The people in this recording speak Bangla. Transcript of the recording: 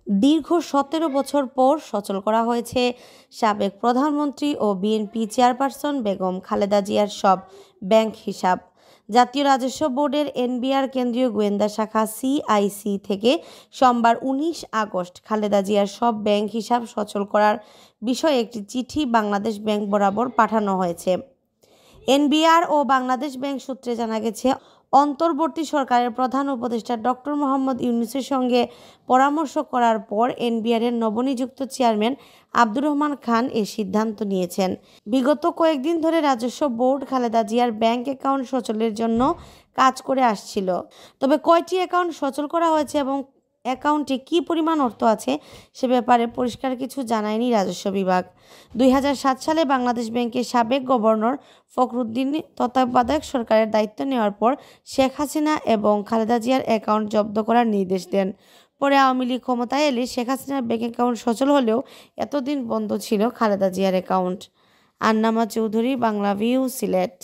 দীর্ঘ ১৭ বছর পর সচল করা হয়েছে সাবেক প্রধানমন্ত্রী ও বিএনপি চেয়ারপারসন বেগম খালেদা জিয়ার সব ব্যাংক হিসাব। জাতীয় রাজস্ব বোর্ডের এনবিআর কেন্দ্রীয় গোয়েন্দা শাখা সিআইসি থেকে সোমবার ১৯ আগস্ট খালেদা জিয়ার সব ব্যাংক হিসাব সচল করার বিষয়ে একটি চিঠি বাংলাদেশ ব্যাংক বরাবর পাঠানো হয়েছে। এনবিআর ও বাংলাদেশ ব্যাংক সূত্রে জানা গেছে, অন্তর্বর্তী সরকারের প্রধান উপদেষ্টা ডক্টর মোহাম্মদ ইউনূসের সঙ্গে পরামর্শ করার পর এনবিআরের নবনিযুক্ত চেয়ারম্যান আব্দুর রহমান খান এ সিদ্ধান্ত নিয়েছেন। বিগত কয়েকদিন ধরে রাজস্ব বোর্ড খালেদা জিয়ার ব্যাংক অ্যাকাউন্ট সচলের জন্য কাজ করে আসছিল। তবে কয়টি অ্যাকাউন্ট সচল করা হয়েছে এবং অ্যাকাউন্টে কী পরিমাণ অর্থ আছে সে ব্যাপারে পরিষ্কার কিছু জানায়নি রাজস্ব বিভাগ। ২০০৭ সালে বাংলাদেশ ব্যাংকের সাবেক গভর্নর ফখরুদ্দীন তত্ত্বাবধায়ক সরকারের দায়িত্ব নেওয়ার পর শেখ হাসিনা এবং খালেদা জিয়ার অ্যাকাউন্ট জব্দ করার নির্দেশ দেন। পরে আওয়ামী লীগ ক্ষমতায় এলে শেখ হাসিনার ব্যাংক অ্যাকাউন্ট সচল হলেও এতদিন বন্ধ ছিল খালেদা জিয়ার অ্যাকাউন্ট। আন্নামা চৌধুরী, বাংলাভিউ, সিলেট।